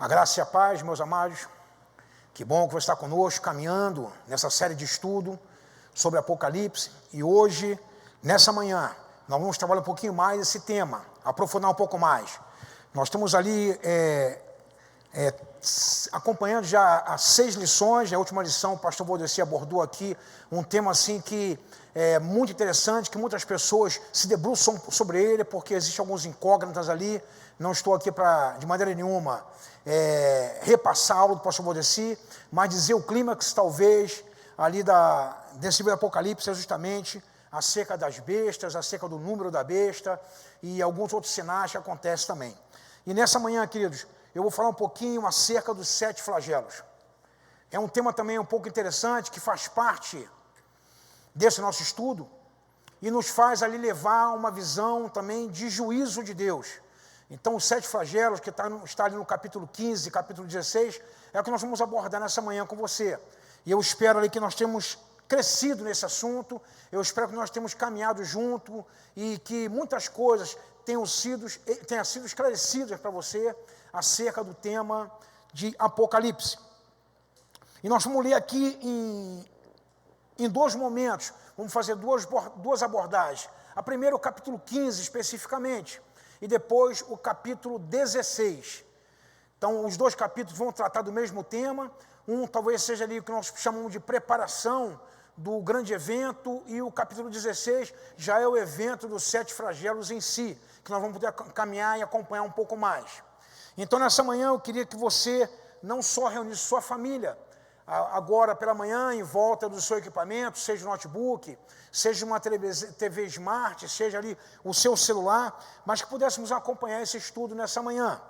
A graça e a paz, meus amados. Que bom que você está conosco, caminhando nessa série de estudo sobre Apocalipse. E hoje, nessa manhã, nós vamos trabalhar um pouquinho mais esse tema, aprofundar um pouco mais. Nós estamos ali acompanhando já as 6 lições. A última lição, o pastor Valdeci abordou aqui um tema assim que é muito interessante, que muitas pessoas se debruçam sobre ele, porque existem alguns incógnitas ali. Não estou aqui para, de maneira nenhuma, repassar algo do pastor Valdeci, mas dizer o clímax, talvez, ali desse livro do Apocalipse, é justamente acerca das bestas, acerca do número da besta e alguns outros sinais que acontecem também. E nessa manhã, queridos, eu vou falar um pouquinho acerca dos 7 flagelos. É um tema também um pouco interessante, que faz parte desse nosso estudo e nos faz ali levar uma visão também de juízo de Deus. Então, os 7 flagelos, que está ali no capítulo 15, capítulo 16, é o que nós vamos abordar nessa manhã com você. E eu espero ali que nós tenhamos crescido nesse assunto, eu espero que nós tenhamos caminhado junto e que muitas coisas tenham sido esclarecidas para você acerca do tema de Apocalipse. E nós vamos ler aqui em 2 momentos, vamos fazer duas abordagens. A primeira, o capítulo 15 especificamente, e depois o capítulo 16. Então, os 2 capítulos vão tratar do mesmo tema. Um talvez seja ali o que nós chamamos de preparação do grande evento, e o capítulo 16 já é o evento dos 7 flagelos em si, que nós vamos poder caminhar e acompanhar um pouco mais. Então, nessa manhã, eu queria que você não só reunisse sua família, agora pela manhã, em volta do seu equipamento, seja um notebook, seja uma TV Smart, seja ali o seu celular, mas que pudéssemos acompanhar esse estudo nessa manhã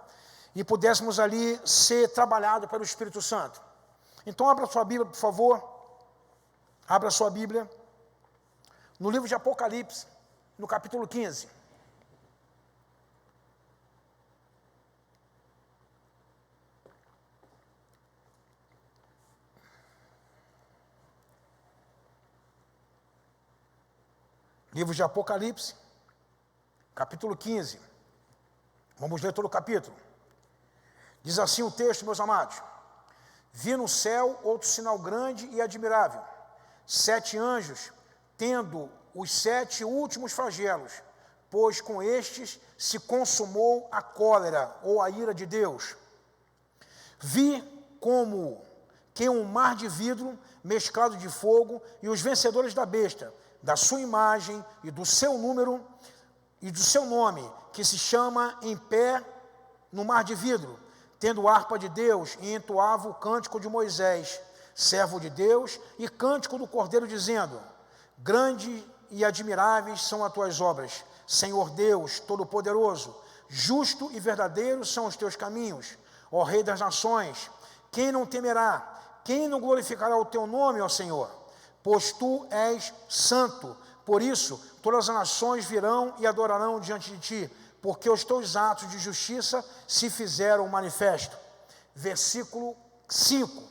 e pudéssemos ali ser trabalhado pelo Espírito Santo. Então, abra sua Bíblia, por favor. Abra sua Bíblia no livro de Apocalipse, no capítulo 15. Livro de Apocalipse, capítulo 15. Vamos ler todo o capítulo. Diz assim o texto, meus amados: vi no céu outro sinal grande e admirável, 7 anjos, tendo os 7 últimos flagelos, pois com estes se consumou a cólera, ou a ira de Deus. Vi como que um mar de vidro mesclado de fogo, e os vencedores da besta, da sua imagem e do seu número e do seu nome, que se chama em pé no mar de vidro, tendo harpa de Deus, e entoava o cântico de Moisés, servo de Deus, e cântico do Cordeiro, dizendo: grande e admiráveis são as tuas obras, Senhor Deus Todo-Poderoso, justo e verdadeiro são os teus caminhos, ó Rei das nações. Quem não temerá? Quem não glorificará o teu nome, ó Senhor? Pois tu és santo. Por isso, todas as nações virão e adorarão diante de ti, porque os teus atos de justiça se fizeram manifesto. Versículo 5.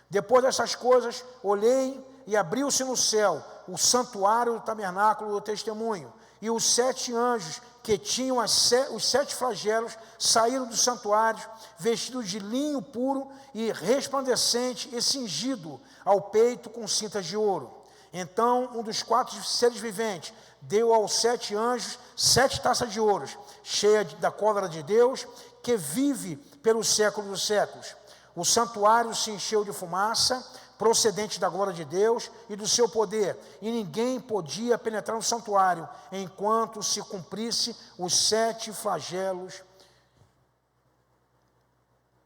Depois dessas coisas, olhei e abriu-se no céu o santuário do tabernáculo do testemunho, e os 7 anjos que tinham os 7 flagelos saíram do santuário, vestidos de linho puro e resplandecente e cingido ao peito com cintas de ouro. Então um dos 4 seres viventes deu aos 7 anjos 7 taças de ouro, cheias da cólera de Deus, que vive pelos séculos dos séculos. O santuário se encheu de fumaça, procedente da glória de Deus e do seu poder, e ninguém podia penetrar no santuário, enquanto se cumprisse os 7 flagelos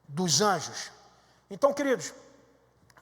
dos anjos. Então, queridos,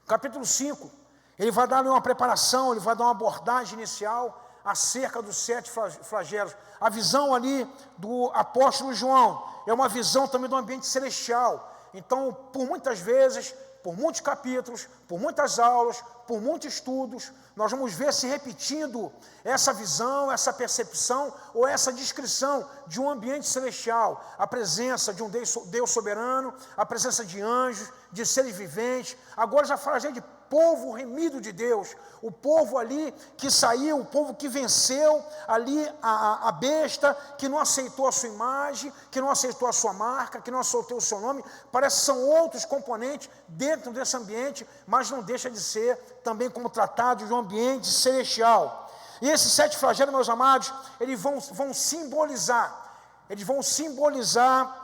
capítulo 5, ele vai dar uma preparação, ele vai dar uma abordagem inicial acerca dos 7 flagelos. A visão ali do apóstolo João é uma visão também do ambiente celestial. Então, por muitas vezes, por muitos capítulos, por muitas aulas, por muitos estudos, nós vamos ver se repetindo essa visão, essa percepção ou essa descrição de um ambiente celestial, a presença de um Deus soberano, a presença de anjos, de seres viventes. Agora já fala de povo remido de Deus, o povo ali que saiu, o povo que venceu ali a besta, que não aceitou a sua imagem, que não aceitou a sua marca, que não aceitou o seu nome. Parece que são outros componentes dentro desse ambiente, mas não deixa de ser também como tratado de um ambiente celestial. E esses 7 flagelos, meus amados, eles vão simbolizar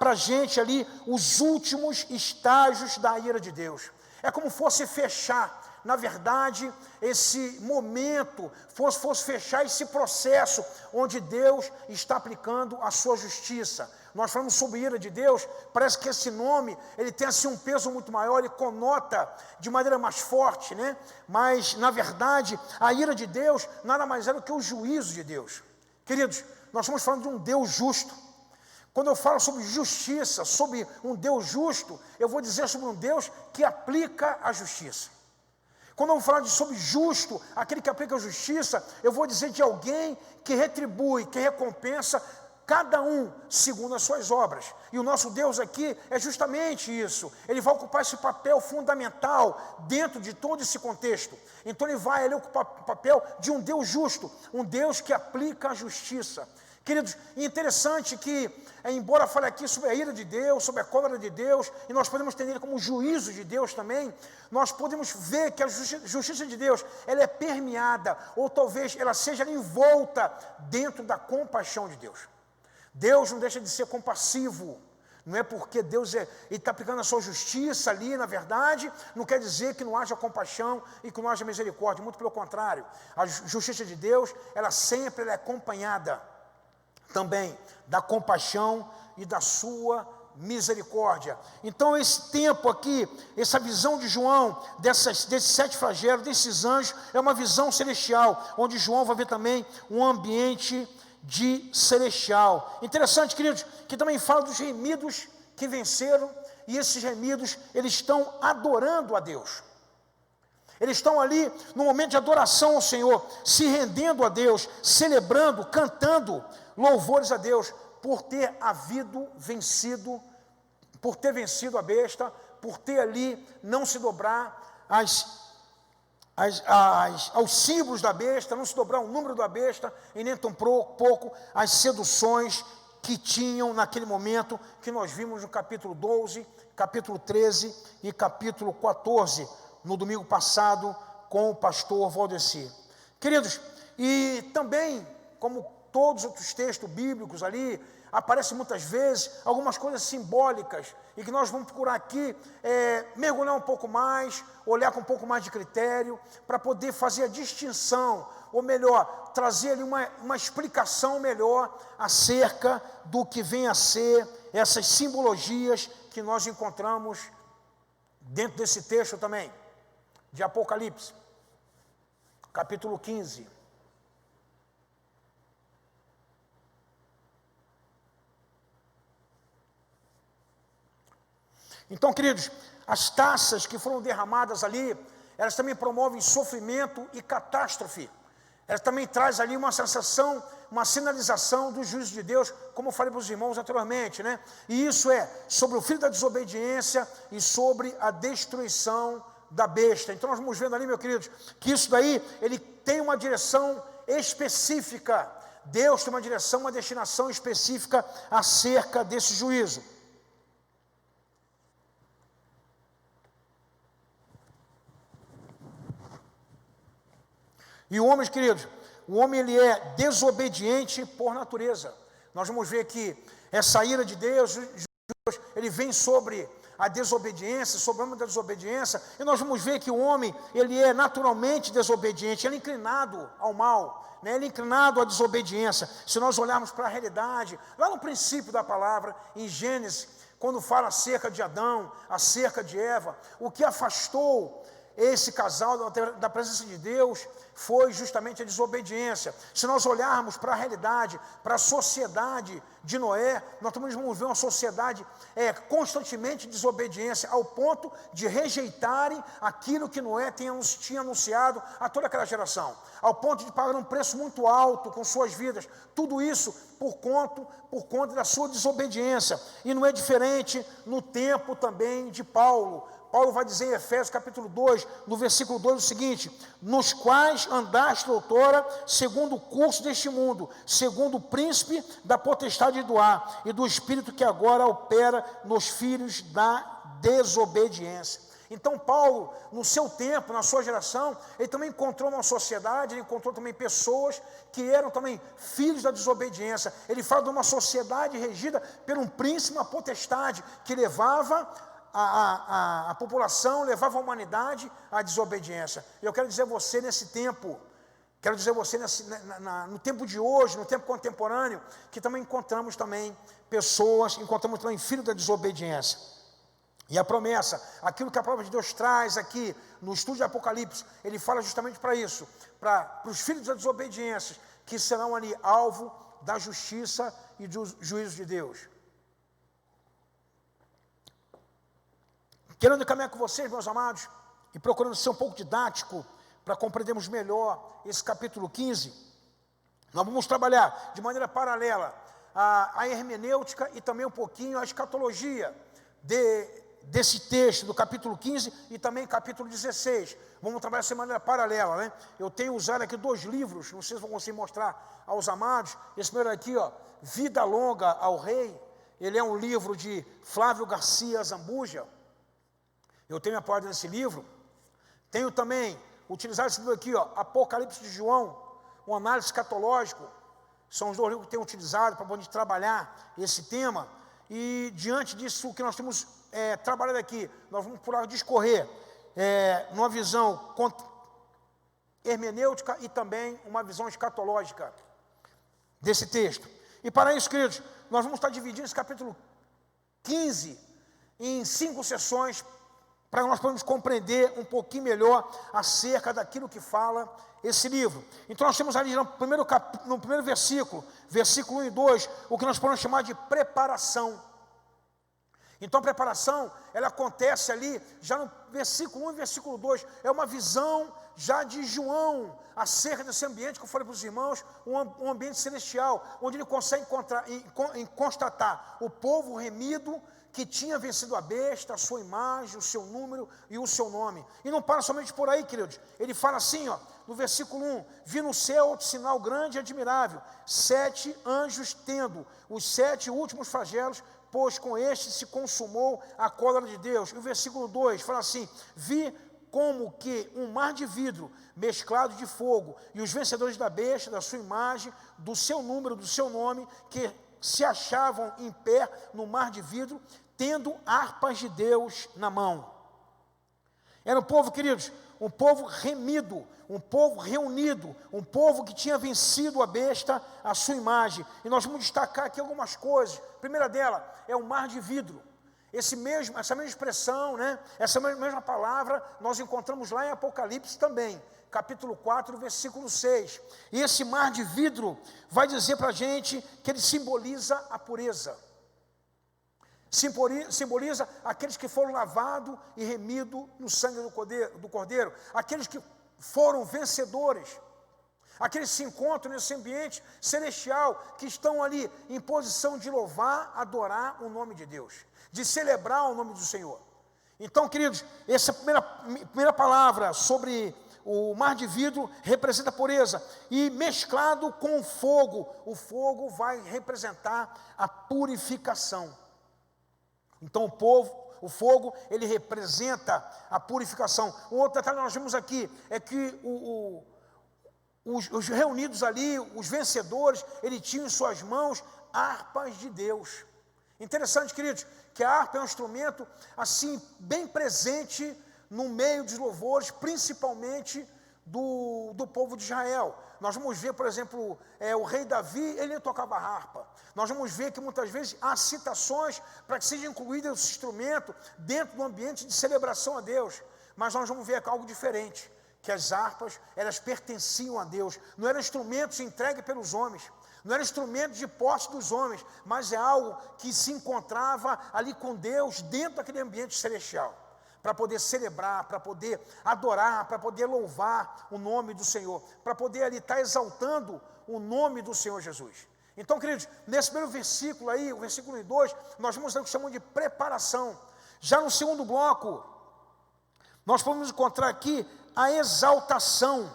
para a gente ali os últimos estágios da ira de Deus. É como fosse fechar, na verdade, esse momento, fosse fechar esse processo onde Deus está aplicando a sua justiça. Nós falamos sobre ira de Deus, parece que esse nome, ele tem assim um peso muito maior, ele conota de maneira mais forte, né? Mas, na verdade, a ira de Deus nada mais é do que o juízo de Deus. Queridos, nós estamos falando de um Deus justo. Quando eu falo sobre justiça, sobre um Deus justo, eu vou dizer sobre um Deus que aplica a justiça. Quando eu vou falar sobre justo, aquele que aplica a justiça, eu vou dizer de alguém que retribui, que recompensa cada um segundo as suas obras. E o nosso Deus aqui é justamente isso. Ele vai ocupar esse papel fundamental dentro de todo esse contexto. Então ele vai ali ocupar o papel de um Deus justo, um Deus que aplica a justiça. Queridos, é interessante que, embora fale aqui sobre a ira de Deus, sobre a cólera de Deus, e nós podemos entender como o juízo de Deus também, nós podemos ver que a justiça de Deus, ela é permeada, ou talvez ela seja envolta dentro da compaixão de Deus. Deus não deixa de ser compassivo. Não é porque Deus está aplicando a sua justiça ali, na verdade, não quer dizer que não haja compaixão e que não haja misericórdia. Muito pelo contrário, a justiça de Deus, ela sempre é acompanhada também da compaixão e da sua misericórdia. Então esse tempo aqui, essa visão de João, desses 7 flagelos, desses anjos, é uma visão celestial, onde João vai ver também um ambiente de celestial. Interessante, queridos, que também fala dos remidos que venceram, e esses remidos, eles estão adorando a Deus. Eles estão ali no momento de adoração ao Senhor, se rendendo a Deus, celebrando, cantando louvores a Deus, por ter vencido a besta, por ter ali não se dobrar aos símbolos da besta, não se dobrar ao número da besta, e nem tão pouco as seduções que tinham naquele momento, que nós vimos no capítulo 12, capítulo 13 e capítulo 14, no domingo passado, com o pastor Valdeci. Queridos, e também, como todos os outros textos bíblicos ali, aparecem muitas vezes algumas coisas simbólicas, e que nós vamos procurar aqui mergulhar um pouco mais, olhar com um pouco mais de critério, para poder fazer a distinção, ou melhor, trazer ali uma explicação melhor acerca do que vem a ser essas simbologias que nós encontramos dentro desse texto também, de Apocalipse, capítulo 15. Então, queridos, as taças que foram derramadas ali, elas também promovem sofrimento e catástrofe. Elas também trazem ali uma sensação, uma sinalização do juízo de Deus, como eu falei para os irmãos anteriormente, né? E isso é sobre o filho da desobediência e sobre a destruição da besta. Então nós vamos vendo ali, meus queridos, que isso daí, ele tem uma direção específica. Deus tem uma direção, uma destinação específica acerca desse juízo. E o homem, queridos, o homem ele é desobediente por natureza. Nós vamos ver que essa ira de Deus, ele vem sobre a desobediência, sobre o homem da desobediência, e nós vamos ver que o homem, ele é naturalmente desobediente, ele é inclinado ao mal, né? Ele é inclinado à desobediência. Se nós olharmos para a realidade, lá no princípio da palavra, em Gênesis, quando fala acerca de Adão, acerca de Eva, o que afastou esse casal da presença de Deus foi justamente a desobediência. Se nós olharmos para a realidade, para a sociedade de Noé, nós também vamos ver uma sociedade constantemente de desobediência, ao ponto de rejeitarem aquilo que Noé tinha anunciado a toda aquela geração, ao ponto de pagar um preço muito alto com suas vidas. Tudo isso por conta da sua desobediência. E não é diferente no tempo também de Paulo. Paulo vai dizer em Efésios capítulo 2, no versículo 2, o seguinte: nos quais andaste outrora, segundo o curso deste mundo, segundo o príncipe da potestade do ar, e do espírito que agora opera nos filhos da desobediência. Então Paulo, no seu tempo, na sua geração, ele também encontrou uma sociedade, ele encontrou também pessoas que eram também filhos da desobediência. Ele fala de uma sociedade regida por um príncipe, uma potestade, que levava a população, levava a humanidade à desobediência. E eu quero dizer a você nesse tempo, quero dizer a você no tempo de hoje, no tempo contemporâneo, que também encontramos também pessoas, encontramos também filhos da desobediência. E a promessa, aquilo que a palavra de Deus traz aqui no estudo de Apocalipse, ele fala justamente para isso, para os filhos da desobediência, que serão ali alvo da justiça e do juízo de Deus. Querendo caminhar com vocês, meus amados, e procurando ser um pouco didático, para compreendermos melhor esse capítulo 15, nós vamos trabalhar de maneira paralela a hermenêutica e também um pouquinho a escatologia desse texto do capítulo 15 e também capítulo 16. Vamos trabalhar de maneira paralela, né? Eu tenho usado aqui 2 livros, não sei se vou conseguir mostrar aos amados. Esse primeiro aqui, ó, Vida Longa ao Rei. Ele é um livro de Flávio Garcia Zambuja. Eu tenho apoiado nesse livro. Tenho também utilizado esse livro aqui, ó, Apocalipse de João, uma análise escatológica. São os 2 livros que tenho utilizado para poder trabalhar esse tema. E diante disso que nós temos trabalhado aqui, nós vamos por discorrer numa visão hermenêutica e também uma visão escatológica desse texto. E para isso, queridos, nós vamos estar dividindo esse capítulo 15 em 5 sessões, para nós podermos compreender um pouquinho melhor acerca daquilo que fala esse livro. Então nós temos ali no primeiro versículo, versículo 1 e 2, o que nós podemos chamar de preparação. Então a preparação, ela acontece ali, já no versículo 1 e versículo 2, é uma visão já de João, acerca desse ambiente que eu falei para os irmãos, um ambiente celestial, onde ele consegue constatar o povo remido, que tinha vencido a besta, a sua imagem, o seu número e o seu nome. E não para somente por aí, queridos. Ele fala assim, ó, no versículo 1, vi no céu outro sinal grande e admirável, 7 anjos tendo os 7 últimos flagelos, pois com este se consumou a cólera de Deus. E o versículo 2 fala assim, vi como que um mar de vidro mesclado de fogo, e os vencedores da besta, da sua imagem, do seu número, do seu nome, que se achavam em pé no mar de vidro, tendo harpas de Deus na mão. Era um povo, queridos, um povo remido, um povo reunido, um povo que tinha vencido a besta, a sua imagem. E nós vamos destacar aqui algumas coisas. A primeira dela é o mar de vidro. Essa mesma expressão, né? Essa mesma palavra nós encontramos lá em Apocalipse também, capítulo 4, versículo 6. E esse mar de vidro vai dizer para a gente que ele simboliza a pureza. Simboliza aqueles que foram lavados e remidos no sangue do Cordeiro. Aqueles que foram vencedores. Aqueles que se encontram nesse ambiente celestial, que estão ali em posição de louvar, adorar o nome de Deus, de celebrar o nome do Senhor. Então, queridos, essa primeira palavra sobre o mar de vidro representa a pureza, e mesclado com o fogo vai representar a purificação. Então o fogo, ele representa a purificação. Um outro detalhe que nós vemos aqui é que os reunidos ali, os vencedores, ele tinha em suas mãos harpas de Deus. Interessante, queridos, que a harpa é um instrumento assim bem presente no meio dos louvores, principalmente do povo de Israel. Nós vamos ver, por exemplo, o rei Davi, ele tocava harpa. Nós vamos ver que muitas vezes há citações para que seja incluído esse instrumento dentro do ambiente de celebração a Deus. Mas nós vamos ver algo diferente, que as harpas, elas pertenciam a Deus. Não eram instrumentos entregues pelos homens, não eram instrumentos de posse dos homens, mas é algo que se encontrava ali com Deus dentro daquele ambiente celestial, para poder celebrar, para poder adorar, para poder louvar o nome do Senhor, para poder ali estar exaltando o nome do Senhor Jesus. Então, queridos, nesse primeiro versículo aí, o versículo 2, nós vamos ter o que chamamos de preparação. Já no segundo bloco, Nós podemos encontrar aqui a exaltação,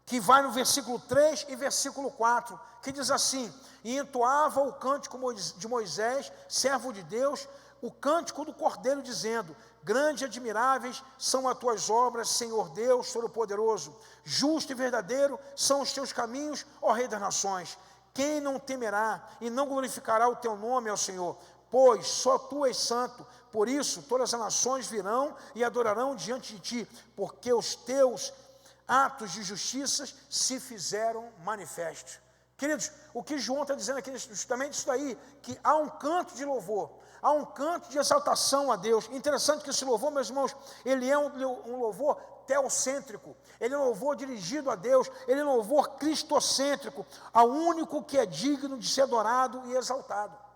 que vai no versículo 3 e versículo 4, que diz assim: e entoava o cântico de Moisés, servo de Deus, o cântico do Cordeiro, dizendo: grandes e admiráveis são as tuas obras, Senhor Deus Todo-Poderoso, justo e verdadeiro são os teus caminhos, ó Rei das Nações. Quem não temerá e não glorificará o teu nome, ó Senhor? Pois só tu és santo. Por isso todas as nações virão e adorarão diante de ti, porque os teus atos de justiça se fizeram manifestos. Queridos, o que João está dizendo aqui, justamente isso daí, que há um canto de louvor, há um canto de exaltação a Deus. Interessante que esse louvor, meus irmãos, ele é um louvor teocêntrico, ele é um louvor dirigido a Deus, ele é um louvor cristocêntrico, ao único que é digno de ser adorado e exaltado.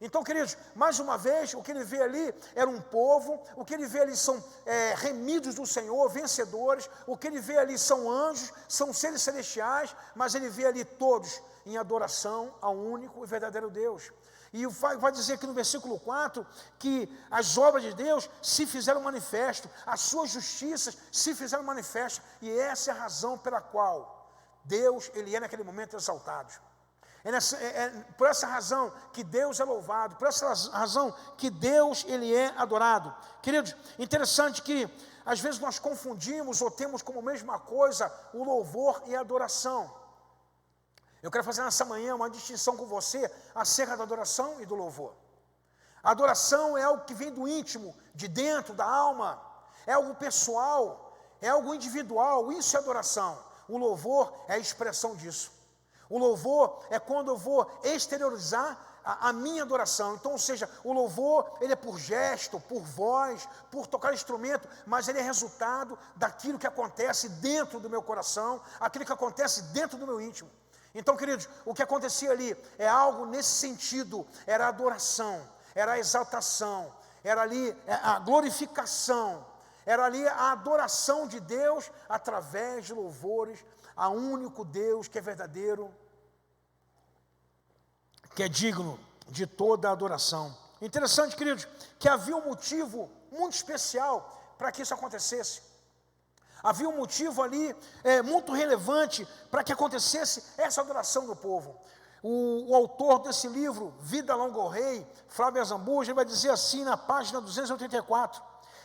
Então, queridos, mais uma vez, o que ele vê ali era um povo, o que ele vê ali são remidos do Senhor, vencedores, o que ele vê ali são anjos, são seres celestiais, mas ele vê ali todos em adoração ao único e verdadeiro Deus. E vai dizer aqui no versículo 4, que as obras de Deus se fizeram manifesto, as suas justiças se fizeram manifestas, e essa é a razão pela qual Deus, ele é naquele momento exaltado. Por essa razão que Deus é louvado, por essa razão que Deus, ele é adorado. Queridos, interessante que às vezes nós confundimos ou temos como mesma coisa o louvor e a adoração. Eu quero fazer nessa manhã uma distinção com você acerca da adoração e do louvor. A adoração é algo que vem do íntimo, de dentro da alma, é algo pessoal, é algo individual, isso é adoração. O louvor é a expressão disso. O louvor é quando eu vou exteriorizar a minha adoração. Então, ou seja, o louvor, ele é por gesto, por voz, por tocar instrumento, mas ele é resultado daquilo que acontece dentro do meu coração, aquilo que acontece dentro do meu íntimo. Então, queridos, o que acontecia ali é algo nesse sentido, era a adoração, era a exaltação, era ali a glorificação, era ali a adoração de Deus através de louvores a único Deus que é verdadeiro, que é digno de toda a adoração. Interessante, queridos, que havia um motivo muito especial para que isso acontecesse. Havia um motivo ali muito relevante para que acontecesse essa adoração do povo. O autor desse livro, Vida Longa ao Rei, Flávio Azambuja, ele vai dizer assim na página 284: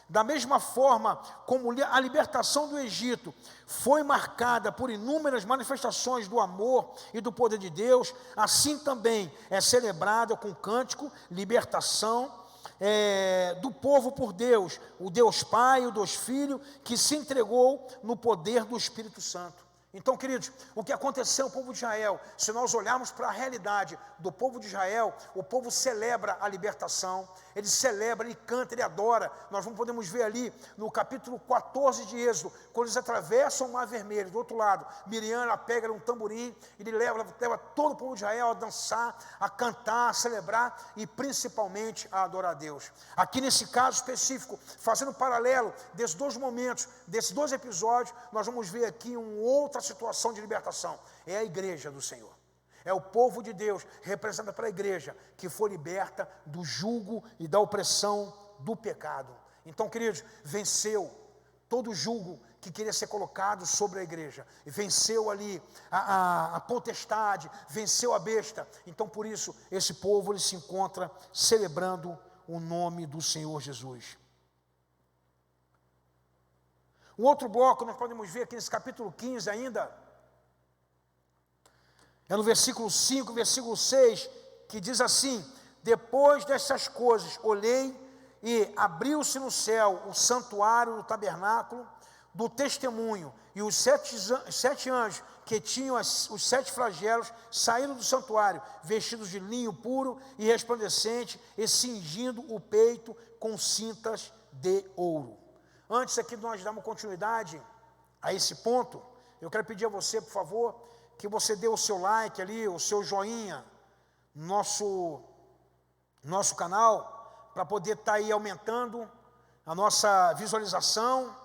da mesma forma como a libertação do Egito foi marcada por inúmeras manifestações do amor e do poder de Deus, assim também é celebrada com cântico, libertação do povo por Deus, o Deus Pai, o Deus Filho, que se entregou no poder do Espírito Santo. Então, queridos, o que aconteceu ao povo de Israel, se nós olharmos para a realidade do povo de Israel, o povo celebra a libertação, ele celebra, ele canta, ele adora. Nós não podemos ver ali no capítulo 14 de Êxodo, quando eles atravessam o Mar Vermelho, do outro lado, Miriam, ela pega um tamborim, ele leva todo o povo de Israel a dançar, a cantar, a celebrar e principalmente a adorar a Deus. Aqui nesse caso específico, fazendo um paralelo desses dois momentos, desses dois episódios, nós vamos ver aqui uma outra situação de libertação. É a igreja do Senhor. É o povo de Deus, representado pela igreja, que foi liberta do jugo e da opressão do pecado. Então, queridos, venceu todo o jugo que queria ser colocado sobre a igreja. E venceu ali a potestade, venceu a besta. Então, por isso, esse povo ele se encontra celebrando o nome do Senhor Jesus. Um outro bloco nós podemos ver aqui nesse capítulo 15 ainda, é no versículo 5, versículo 6, que diz assim: depois dessas coisas olhei e abriu-se no céu o santuário do tabernáculo do testemunho, e os sete anjos que tinham os 7 flagelos saíram do santuário, vestidos de linho puro e resplandecente, e cingindo o peito com cintas de ouro. Antes aqui de nós darmos continuidade a esse ponto, eu quero pedir a você, por favor, que você dê o seu like ali, o seu joinha no nosso canal, para poder estar aí aumentando a nossa visualização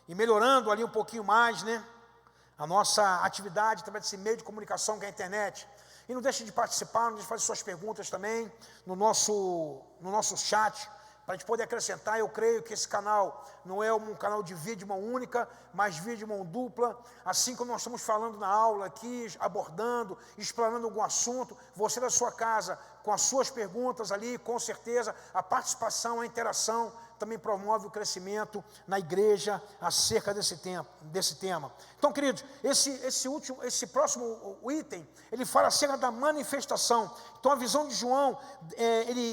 e melhorando ali um pouquinho mais, né, a nossa atividade através desse meio de comunicação que é a internet. E não deixe de participar, não deixe de fazer suas perguntas também no nosso chat, para a gente poder acrescentar. Eu creio que esse canal não é um canal de vídeo de mão única, mas vídeo de mão dupla. Assim como nós estamos falando na aula aqui, abordando, explanando algum assunto, você da sua casa, com as suas perguntas ali, com certeza, a participação, a interação também promove o crescimento na igreja acerca desse tema. Então, queridos, esse próximo item, ele fala acerca da manifestação. Então, a visão de João,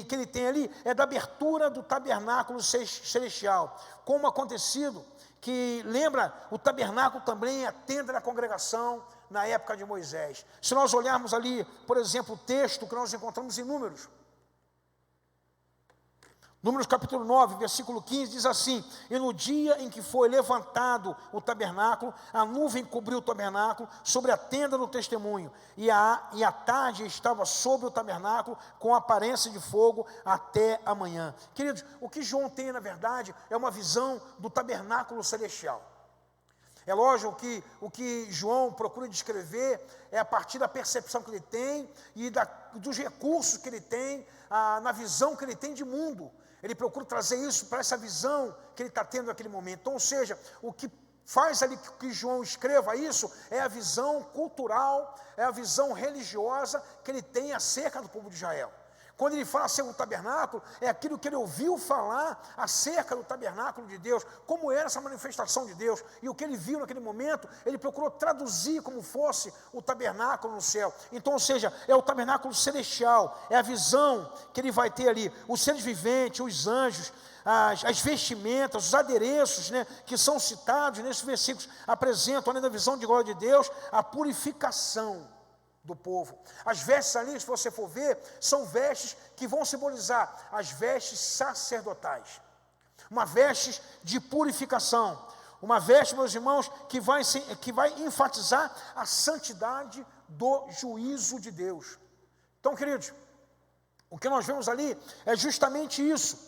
que ele tem ali, é da abertura do tabernáculo celestial. Como acontecido, que lembra o tabernáculo também, a tenda da congregação, na época de Moisés. Se nós olharmos ali, por exemplo, o texto que nós encontramos em Números capítulo 9, versículo 15, diz assim: e no dia em que foi levantado o tabernáculo, a nuvem cobriu o tabernáculo sobre a tenda do testemunho, e a tarde estava sobre o tabernáculo com aparência de fogo até a manhã. Queridos, o que João tem, na verdade, é uma visão do tabernáculo celestial. É lógico que o que João procura descrever é a partir da percepção que ele tem e dos recursos que ele tem, na visão que ele tem de mundo. Ele procura trazer isso para essa visão que ele está tendo naquele momento. Então, ou seja, o que faz ali que João escreva isso é a visão cultural, é a visão religiosa que ele tem acerca do povo de Israel. Quando ele fala acerca do tabernáculo, é aquilo que ele ouviu falar acerca do tabernáculo de Deus, como era essa manifestação de Deus, e o que ele viu naquele momento, ele procurou traduzir como fosse o tabernáculo no céu. Então, ou seja, é o tabernáculo celestial, é a visão que ele vai ter ali, os seres viventes, os anjos, as vestimentas, os adereços, né, que são citados nesses versículos, apresentam, além da visão de glória de Deus, a purificação do povo. As vestes ali, se você for ver, são vestes que vão simbolizar as vestes sacerdotais, uma veste de purificação, uma veste, meus irmãos, que vai enfatizar a santidade do juízo de Deus. Então, queridos, o que nós vemos ali é justamente isso.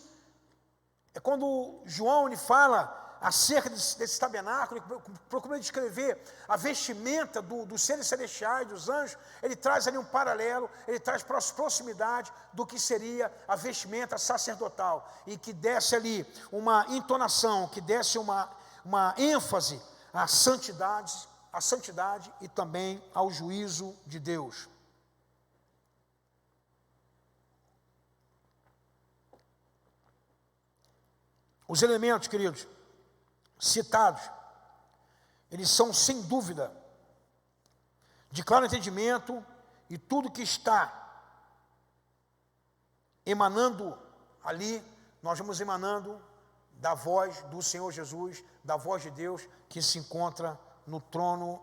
É quando João ele fala acerca desse tabernáculo, ele procura descrever a vestimenta dos seres celestiais, dos anjos. Ele traz ali um paralelo, ele traz proximidade do que seria a vestimenta sacerdotal, e que desse ali uma entonação, que desse uma ênfase à santidade e também ao juízo de Deus. Os elementos, queridos, citados, eles são sem dúvida de claro entendimento, e tudo que está emanando ali, nós vamos emanando da voz do Senhor Jesus, da voz de Deus que se encontra no trono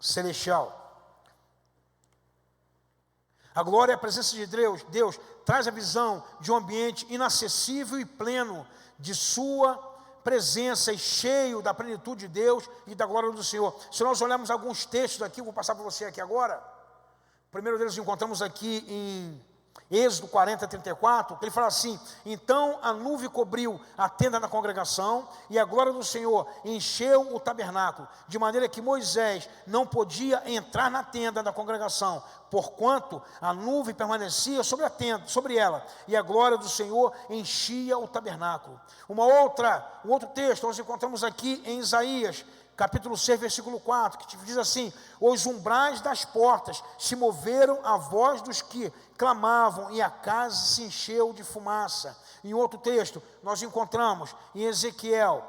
celestial. A glória e a presença de Deus traz a visão de um ambiente inacessível e pleno de sua presença, e cheio da plenitude de Deus e da glória do Senhor. Se nós olharmos alguns textos aqui, eu vou passar para você aqui agora. O primeiro deles encontramos aqui em Êxodo 40, 34, que ele fala assim: então a nuvem cobriu a tenda da congregação, e a glória do Senhor encheu o tabernáculo, de maneira que Moisés não podia entrar na tenda da congregação, porquanto a nuvem permanecia sobre a tenda, sobre ela, e a glória do Senhor enchia o tabernáculo. Um outro texto nós encontramos aqui em Isaías capítulo 6, versículo 4, que diz assim: os umbrais das portas se moveram à voz dos que clamavam, e a casa se encheu de fumaça. Em outro texto, nós encontramos em Ezequiel,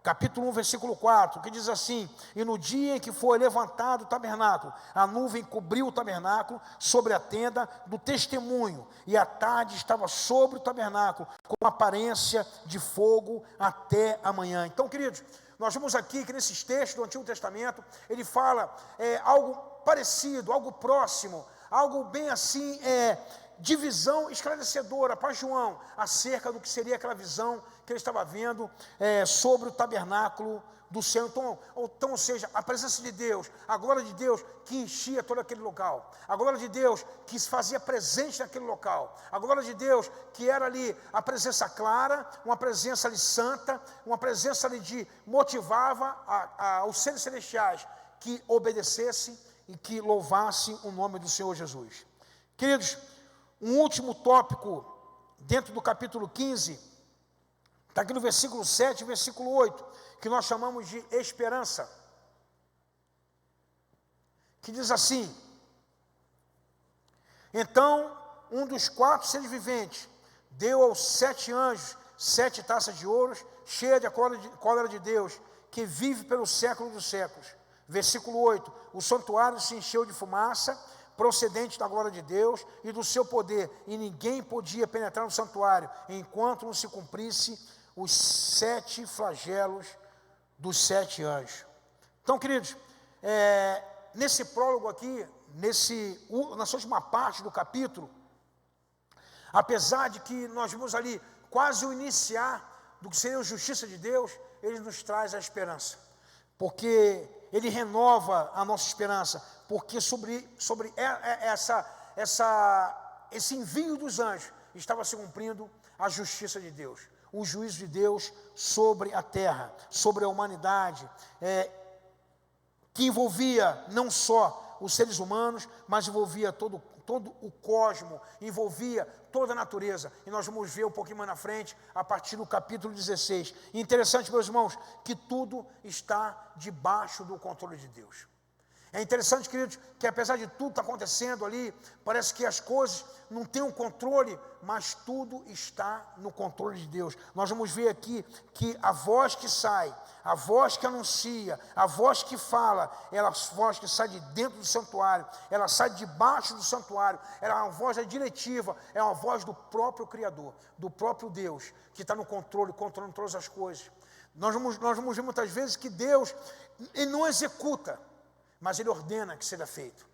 capítulo 1, versículo 4, que diz assim: e no dia em que foi levantado o tabernáculo, a nuvem cobriu o tabernáculo sobre a tenda do testemunho, e a tarde estava sobre o tabernáculo, com aparência de fogo até a manhã. Então, queridos, nós vemos aqui que nesses textos do Antigo Testamento, ele fala algo parecido, algo próximo, algo bem assim, de visão esclarecedora para João, acerca do que seria aquela visão que ele estava vendo sobre o tabernáculo do céu. Então, ou seja, a presença de Deus, a glória de Deus que enchia todo aquele local, a glória de Deus que se fazia presente naquele local, a glória de Deus que era ali a presença clara, uma presença ali santa, uma presença ali de motivava os seres celestiais que obedecessem e que louvassem o nome do Senhor Jesus. Queridos, um último tópico dentro do capítulo 15, está aqui no versículo 7 e versículo 8, que nós chamamos de esperança, que diz assim: então um dos 4 seres viventes deu aos 7 anjos 7 taças de ouro, cheia de cólera de Deus, que vive pelo século dos séculos. Versículo 8, o santuário se encheu de fumaça, procedente da glória de Deus e do seu poder, e ninguém podia penetrar no santuário, enquanto não se cumprisse os 7 flagelos dos 7 anjos. Então, queridos, nesse prólogo aqui, nessa última parte do capítulo, apesar de que nós vimos ali quase o iniciar do que seria a justiça de Deus, ele nos traz a esperança, porque ele renova a nossa esperança, porque sobre esse envio dos anjos estava se cumprindo a justiça de Deus, o juízo de Deus sobre a terra, sobre a humanidade, que envolvia não só os seres humanos, mas envolvia todo o cosmo, envolvia toda a natureza, e nós vamos ver um pouquinho mais na frente, a partir do capítulo 16, e interessante, meus irmãos, que tudo está debaixo do controle de Deus. É interessante, queridos, que apesar de tudo estar acontecendo ali, parece que as coisas não têm um controle, mas tudo está no controle de Deus. Nós vamos ver aqui que a voz que sai, a voz que anuncia, a voz que fala, ela é a voz que sai de dentro do santuário, ela sai de baixo do santuário, ela é uma voz diretiva, é uma voz do próprio Criador, do próprio Deus, que está no controle, controlando todas as coisas. Nós vamos ver muitas vezes que Deus, ele não executa, mas ele ordena que seja feito,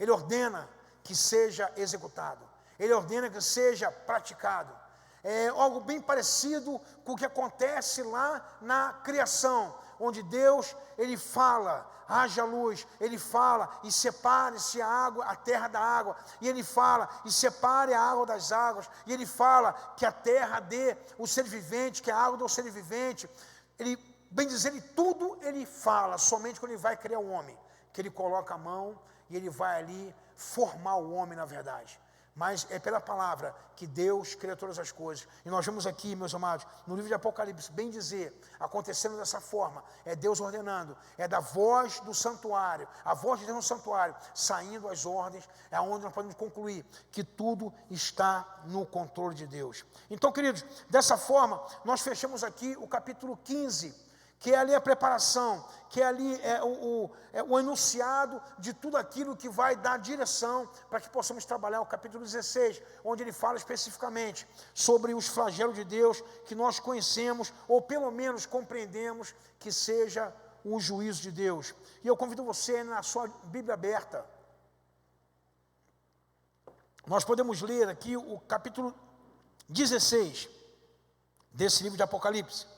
ele ordena que seja executado, ele ordena que seja praticado. É algo bem parecido com o que acontece lá na criação, onde Deus, ele fala, haja luz, ele fala e separe-se a água, a terra da água, e ele fala e separe a água das águas, e ele fala que a terra dê o ser vivente, que a água dê o ser vivente. Ele, bem dizer, tudo ele fala, somente quando ele vai criar o homem, que ele coloca a mão e ele vai ali formar o homem na verdade. Mas é pela palavra que Deus cria todas as coisas. E nós vemos aqui, meus amados, no livro de Apocalipse, bem dizer, acontecendo dessa forma, é Deus ordenando, é da voz do santuário, a voz de Deus no santuário, saindo as ordens, é onde nós podemos concluir que tudo está no controle de Deus. Então, queridos, dessa forma, nós fechamos aqui o capítulo 15, que é ali a preparação, que é ali o enunciado de tudo aquilo que vai dar direção para que possamos trabalhar o capítulo 16, onde ele fala especificamente sobre os flagelos de Deus que nós conhecemos, ou pelo menos compreendemos que seja o juízo de Deus. E eu convido você, na sua Bíblia aberta, nós podemos ler aqui o capítulo 16 desse livro de Apocalipse,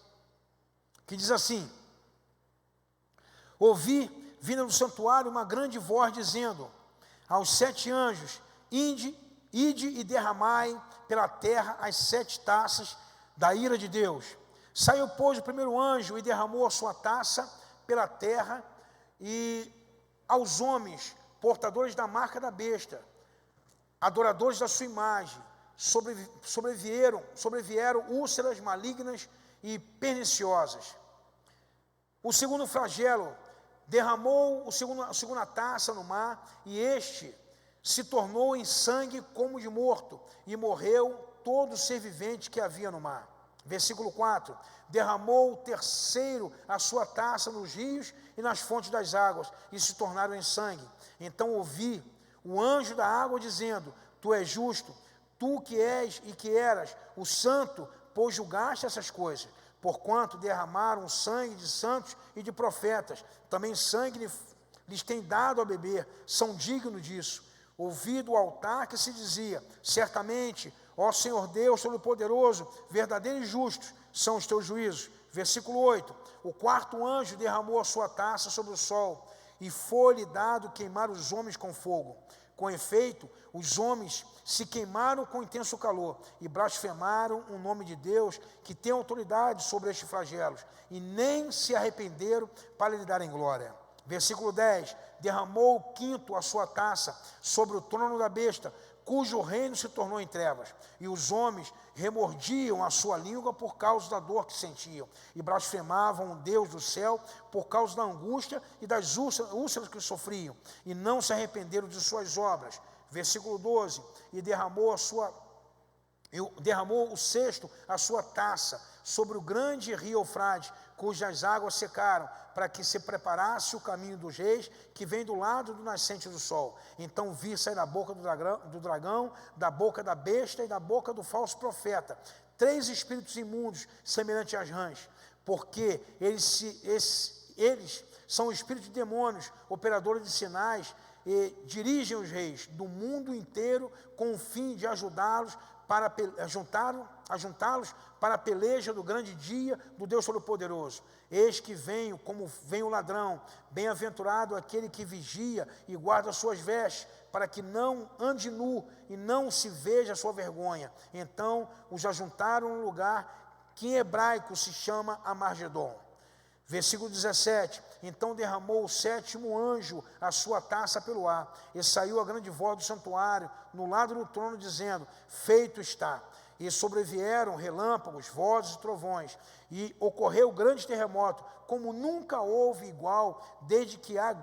que diz assim: ouvi, vindo do santuário, uma grande voz dizendo aos 7 anjos: ide e derramai pela terra as 7 taças da ira de Deus. Saiu, pois, o primeiro anjo e derramou a sua taça pela terra, e aos homens, portadores da marca da besta, adoradores da sua imagem, sobrevieram úlceras malignas e perniciosas. O segundo flagelo derramou a segunda taça no mar, e este se tornou em sangue como de morto, e morreu todo ser vivente que havia no mar. Versículo 4, derramou o terceiro a sua taça nos rios e nas fontes das águas, e se tornaram em sangue. Então ouvi o anjo da água dizendo: tu és justo, tu que és e que eras o santo, pois julgaste essas coisas. Porquanto derramaram sangue de santos e de profetas, também sangue lhes tem dado a beber, são dignos disso. Ouvi do altar que se dizia: certamente, ó Senhor Deus Todo-Poderoso, verdadeiro e justo são os teus juízos. Versículo 8, o quarto anjo derramou a sua taça sobre o sol, e foi-lhe dado queimar os homens com fogo. Com efeito, os homens se queimaram com intenso calor e blasfemaram o nome de Deus, que tem autoridade sobre estes flagelos, e nem se arrependeram para lhe darem glória. Versículo 10, derramou o quinto a sua taça sobre o trono da besta, cujo reino se tornou em trevas, e os homens remordiam a sua língua por causa da dor que sentiam, e blasfemavam o Deus do céu por causa da angústia e das úlceras que sofriam, e não se arrependeram de suas obras. Versículo 12, e derramou o cesto a sua taça sobre o grande rio Eufrate, cujas águas secaram, para que se preparasse o caminho dos reis, que vem do lado do nascente do sol. Então vi sair da boca do dragão, da boca da besta e da boca do falso profeta, 3 espíritos imundos, semelhantes às rãs, porque eles são espíritos de demônios, operadores de sinais, e dirigem os reis do mundo inteiro com o fim de ajudá-los ajuntá-los para a peleja do grande dia do Deus Todo-Poderoso. Eis que venho como vem o ladrão, bem-aventurado aquele que vigia e guarda suas vestes, para que não ande nu e não se veja a sua vergonha. Então os ajuntaram num lugar que em hebraico se chama Amargedon. Versículo 17, então derramou o 7º anjo a sua taça pelo ar, e saiu a grande voz do santuário, no lado do trono, dizendo, feito está. E sobrevieram relâmpagos, vozes e trovões, e ocorreu grande terremoto, como nunca houve igual, desde que há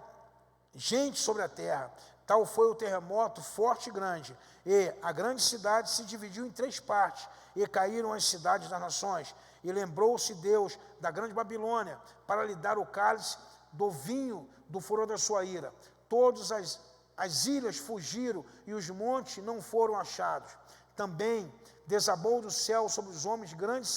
gente sobre a terra. Tal foi o terremoto forte e grande, e a grande cidade se dividiu em 3 partes, e caíram as cidades das nações. E lembrou-se Deus da grande Babilônia, para lhe dar o cálice do vinho do furor da sua ira. Todas as ilhas fugiram, e os montes não foram achados. Também desabou do céu sobre os homens grande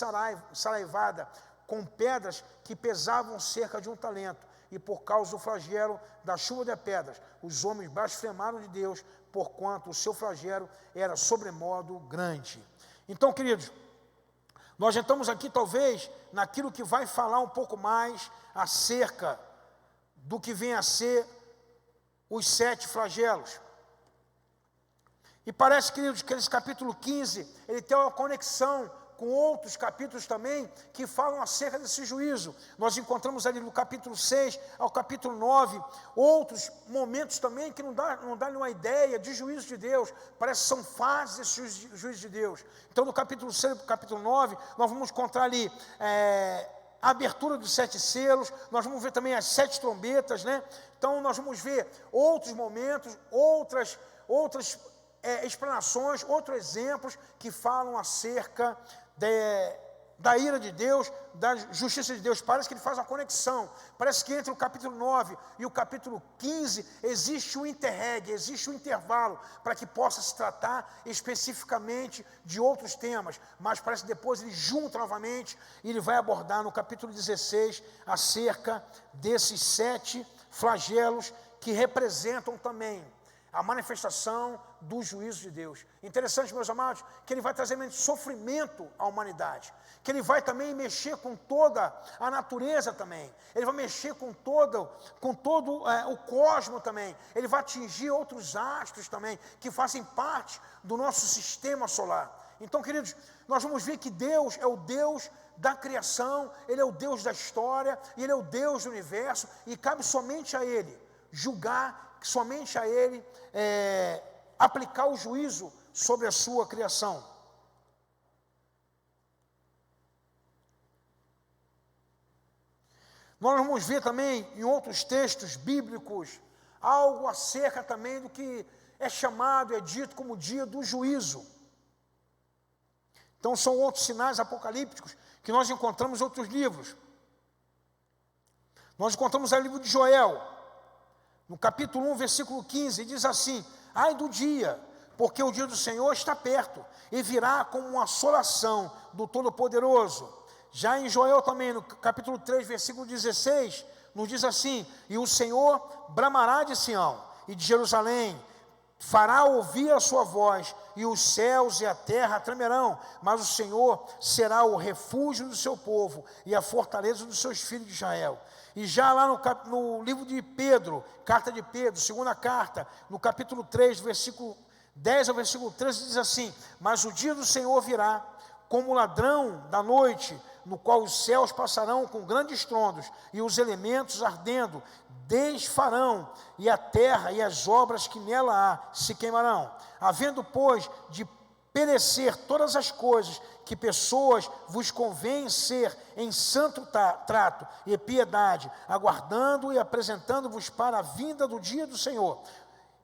saraivada, com pedras que pesavam cerca de 1 talento. E por causa do flagelo da chuva de pedras, os homens blasfemaram de Deus, porquanto o seu flagelo era sobremodo grande. Então, queridos, nós entramos aqui talvez naquilo que vai falar um pouco mais acerca do que vem a ser os 7 flagelos. E parece, queridos, que esse capítulo 15, ele tem uma conexão com outros capítulos também, que falam acerca desse juízo. Nós encontramos ali no capítulo 6 ao capítulo 9, outros momentos também que não dá nenhuma ideia de juízo de Deus, parece que são fases desse juízo de Deus. Então, no capítulo 6 e capítulo 9, nós vamos encontrar ali a abertura dos 7 selos, nós vamos ver também as 7 trombetas, né? Então, nós vamos ver outros momentos, outras explanações, outros exemplos que falam acerca da ira de Deus, da justiça de Deus. Parece que ele faz uma conexão, parece que entre o capítulo 9 e o capítulo 15 existe um interregno, existe um intervalo, para que possa se tratar especificamente de outros temas, mas parece que depois ele junta novamente, e ele vai abordar no capítulo 16, acerca desses 7 flagelos, que representam também a manifestação do juízo de Deus. Interessante, meus amados, que ele vai trazer sofrimento à humanidade, que ele vai também mexer com toda a natureza também, ele vai mexer com todo o cosmos também, ele vai atingir outros astros também, que fazem parte do nosso sistema solar. Então, queridos, nós vamos ver que Deus é o Deus da criação, ele é o Deus da história, e ele é o Deus do universo, e cabe somente a ele julgar, somente a ele aplicar o juízo sobre a sua criação. Nós vamos ver também em outros textos bíblicos algo acerca também do que é chamado, é dito como dia do juízo. Então são outros sinais apocalípticos que nós encontramos em outros livros. Nós encontramos o livro de Joel, no capítulo 1, versículo 15, diz assim: ai do dia, porque o dia do Senhor está perto, e virá como uma assolação do Todo-Poderoso. Já em Joel também, no capítulo 3, versículo 16, nos diz assim: e o Senhor bramará de Sião e de Jerusalém, fará ouvir a sua voz, e os céus e a terra tremerão, mas o Senhor será o refúgio do seu povo, e a fortaleza dos seus filhos de Israel. E já lá no livro de Pedro, carta de Pedro, segunda carta, no capítulo 3, versículo 10 ao versículo 13, diz assim: mas o dia do Senhor virá, como ladrão da noite, no qual os céus passarão com grandes estrondos, e os elementos ardendo, desfarão, e a terra e as obras que nela há se queimarão. Havendo, pois, de perecer todas as coisas que pessoas vos convém ser em santo trato e piedade, aguardando e apresentando-vos para a vinda do dia do Senhor,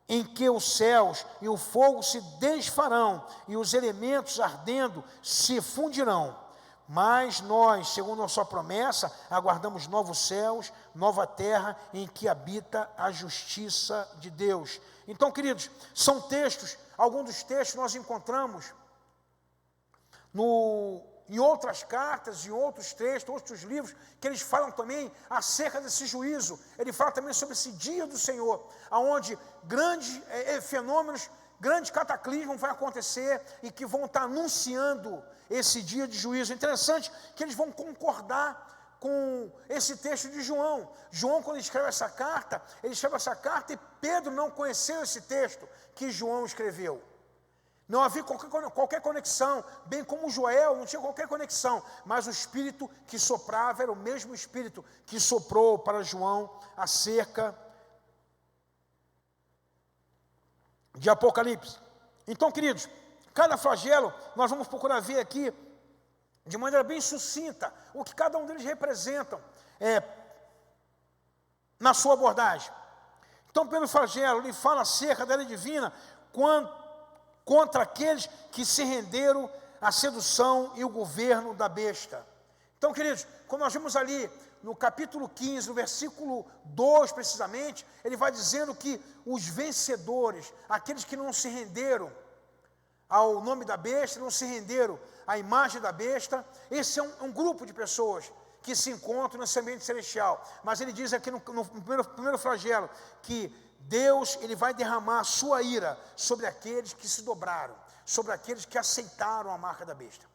em que os céus e o fogo se desfarão e os elementos ardendo se fundirão. Mas nós, segundo a sua promessa, aguardamos novos céus, nova terra, em que habita a justiça de Deus. Então, queridos, são textos, alguns dos textos nós encontramos em outras cartas, em outros textos, outros livros, que eles falam também acerca desse juízo. Ele fala também sobre esse dia do Senhor, onde grandes fenômenos, grandes cataclismos vão acontecer e que vão estar anunciando esse dia de juízo. Interessante que eles vão concordar com esse texto de João. João, quando escreve essa carta, ele escreve essa carta e Pedro não conheceu esse texto que João escreveu. Não havia qualquer conexão, bem como Joel, não tinha qualquer conexão, mas o Espírito que soprava era o mesmo Espírito que soprou para João acerca de Apocalipse. Então, queridos, cada flagelo, nós vamos procurar ver aqui, de maneira bem sucinta, o que cada um deles representam na sua abordagem. Então, pelo flagelo, ele fala acerca da lei divina, contra aqueles que se renderam à sedução e o governo da besta. Então, queridos, quando nós vimos ali no capítulo 15, no versículo 2 precisamente, ele vai dizendo que os vencedores, aqueles que não se renderam ao nome da besta, não se renderam à imagem da besta, esse é um grupo de pessoas que se encontram nesse ambiente celestial. Mas ele diz aqui no primeiro flagelo que Deus, ele vai derramar a sua ira sobre aqueles que se dobraram, sobre aqueles que aceitaram a marca da besta.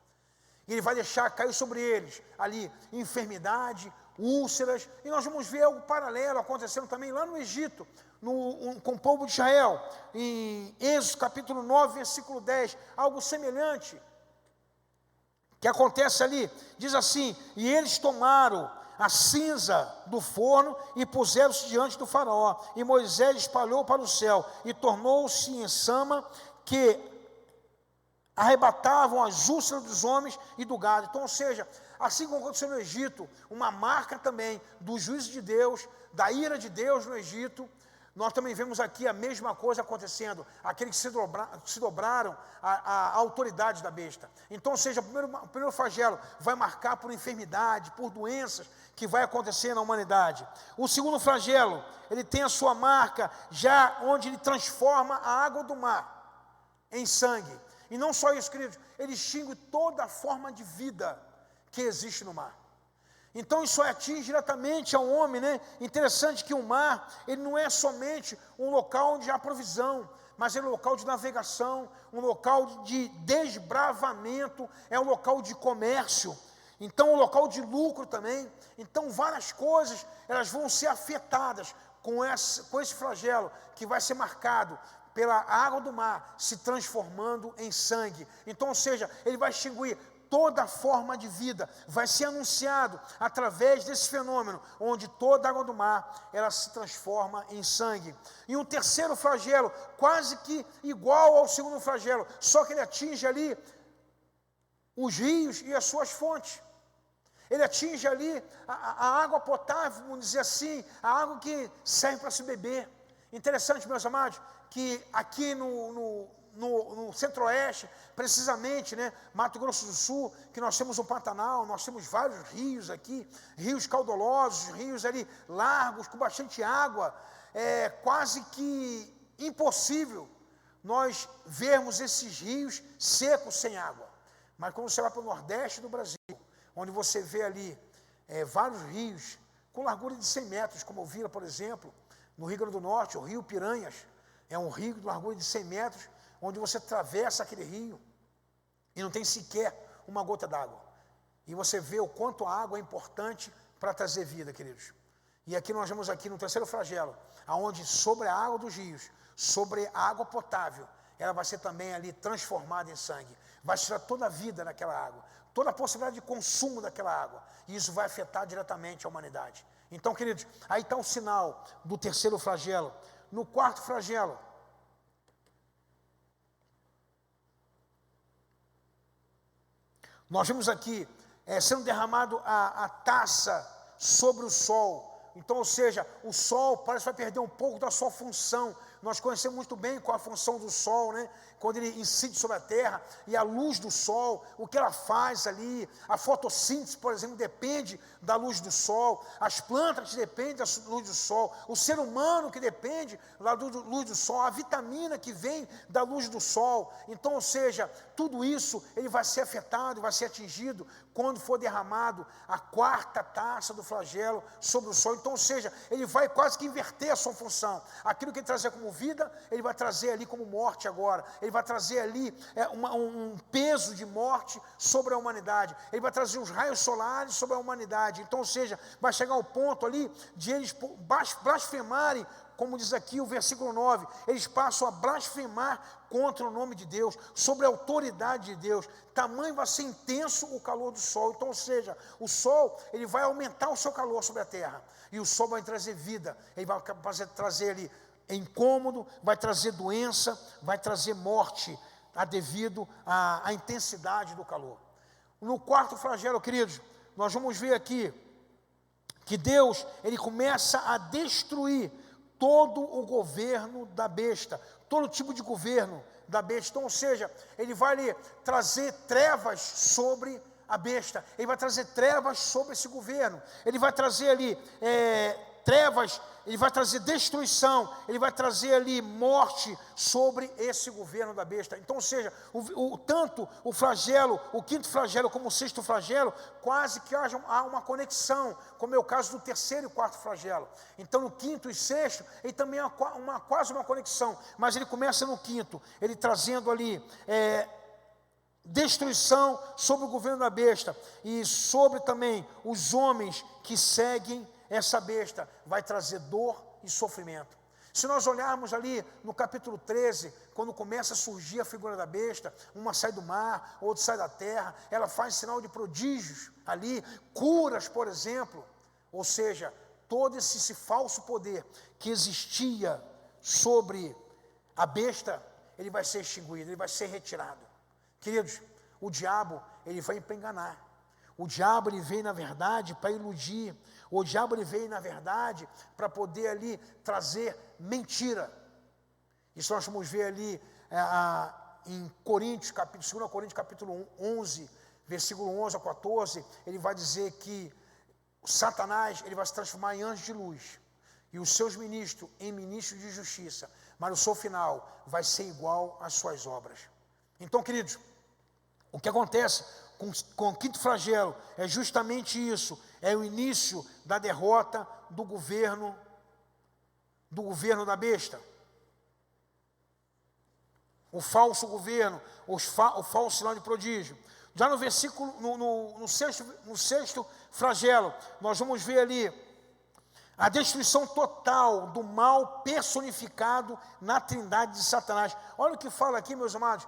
E ele vai deixar cair sobre eles ali enfermidade, úlceras, e nós vamos ver algo paralelo acontecendo também lá no Egito, com o povo de Israel, em Êxodo capítulo 9, versículo 10, algo semelhante que acontece ali. Diz assim: e eles tomaram a cinza do forno e puseram-se diante do faraó, e Moisés espalhou para o céu, e tornou-se em chama que arrebatavam as úlceras dos homens e do gado. Então, ou seja, assim como aconteceu no Egito, uma marca também do juízo de Deus, da ira de Deus no Egito, nós também vemos aqui a mesma coisa acontecendo, aqueles que se dobraram à autoridade da besta. Então, ou seja, o primeiro flagelo vai marcar por enfermidade, por doenças que vai acontecer na humanidade. O segundo flagelo, ele tem a sua marca já onde ele transforma a água do mar em sangue. E não só isso, queridos, ele extingue toda a forma de vida que existe no mar. Então isso atinge diretamente ao homem, né? Interessante que o mar, ele não é somente um local onde há provisão, mas é um local de navegação, um local de desbravamento, é um local de comércio, então um local de lucro também. Então várias coisas, elas vão ser afetadas com esse flagelo, que vai ser marcado pela água do mar se transformando em sangue. Então, ou seja, ele vai extinguir toda forma de vida, vai ser anunciado através desse fenômeno, onde toda a água do mar, ela se transforma em sangue. E um terceiro flagelo, quase que igual ao segundo flagelo, só que ele atinge ali os rios e as suas fontes. Ele atinge ali a água potável, vamos dizer assim, a água que serve para se beber. Interessante, meus amados, que aqui no centro-oeste, precisamente, né, Mato Grosso do Sul, que nós temos um Pantanal, nós temos vários rios aqui, rios caudalosos, rios ali largos, com bastante água. É quase que impossível nós vermos esses rios secos sem água. Mas quando você vai para o Nordeste do Brasil, onde você vê ali vários rios com largura de 100 metros, como o Vila, por exemplo, no Rio Grande do Norte, o Rio Piranhas, é um rio de largura de 100 metros, onde você atravessa aquele rio e não tem sequer uma gota d'água. E você vê o quanto a água é importante para trazer vida, queridos. E aqui nós vemos aqui no terceiro flagelo, aonde sobre a água dos rios, sobre a água potável, ela vai ser também ali transformada em sangue. Vai tirar toda a vida daquela água, toda a possibilidade de consumo daquela água. E isso vai afetar diretamente a humanidade. Então, queridos, aí está o sinal do terceiro flagelo. No quarto flagelo, nós vimos aqui sendo derramado a taça sobre o sol. Então, ou seja, o sol parece que vai perder um pouco da sua função. Nós conhecemos muito bem qual a função do sol, né? Quando ele incide sobre a terra, e a luz do sol, o que ela faz ali, a fotossíntese, por exemplo, depende da luz do sol, as plantas dependem da luz do sol, o ser humano que depende da luz do sol, a vitamina que vem da luz do sol. Então, ou seja, tudo isso ele vai ser afetado, vai ser atingido quando for derramado a quarta taça do flagelo sobre o sol. Então, ou seja, ele vai quase que inverter a sua função. Aquilo que ele trazia como vida, ele vai trazer ali como morte agora. Ele vai trazer ali um peso de morte sobre a humanidade. Ele vai trazer os raios solares sobre a humanidade. Então, ou seja, vai chegar ao ponto ali de eles blasfemarem, como diz aqui o versículo 9, eles passam a blasfemar contra o nome de Deus, sobre a autoridade de Deus. Tamanho vai ser intenso o calor do sol. Então, ou seja, o sol, ele vai aumentar o seu calor sobre a terra, e o sol vai trazer vida, ele vai trazer ali incômodo, vai trazer doença, vai trazer morte, devido à intensidade do calor. No quarto flagelo, queridos, nós vamos ver aqui que Deus, ele começa a destruir todo o governo da besta, todo tipo de governo da besta. Então, ou seja, ele vai ali trazer trevas sobre a besta, ele vai trazer trevas sobre esse governo, ele vai trazer ali trevas, ele vai trazer destruição, ele vai trazer ali morte sobre esse governo da besta. Então, ou seja, tanto o flagelo, o quinto flagelo como o sexto flagelo, quase que há uma conexão, como é o caso do terceiro e quarto flagelo. Então, no quinto e sexto, ele também há quase uma conexão, mas ele começa no quinto, ele trazendo ali destruição sobre o governo da besta, e sobre também os homens que seguem essa besta, vai trazer dor e sofrimento. Se nós olharmos ali no capítulo 13, quando começa a surgir a figura da besta, uma sai do mar, outra sai da terra, ela faz sinal de prodígios ali, curas, por exemplo. Ou seja, todo esse falso poder que existia sobre a besta, ele vai ser extinguido, ele vai ser retirado. Queridos, o diabo, ele veio para enganar. O diabo, ele veio, na verdade, para iludir. O diabo, ele veio, na verdade, para poder ali trazer mentira. Isso nós vamos ver ali em Coríntios, 2 Coríntios capítulo 11, versículo 11 a 14, ele vai dizer que Satanás, ele vai se transformar em anjo de luz, e os seus ministros em ministros de justiça, mas o seu final vai ser igual às suas obras. Então, queridos, o que acontece com o quinto flagelo é justamente isso, é o início da derrota do governo da besta. O falso governo, o falso sinal de prodígio. Já no versículo, no sexto flagelo, nós vamos ver ali a destruição total do mal personificado na trindade de Satanás. Olha o que fala aqui, meus amados,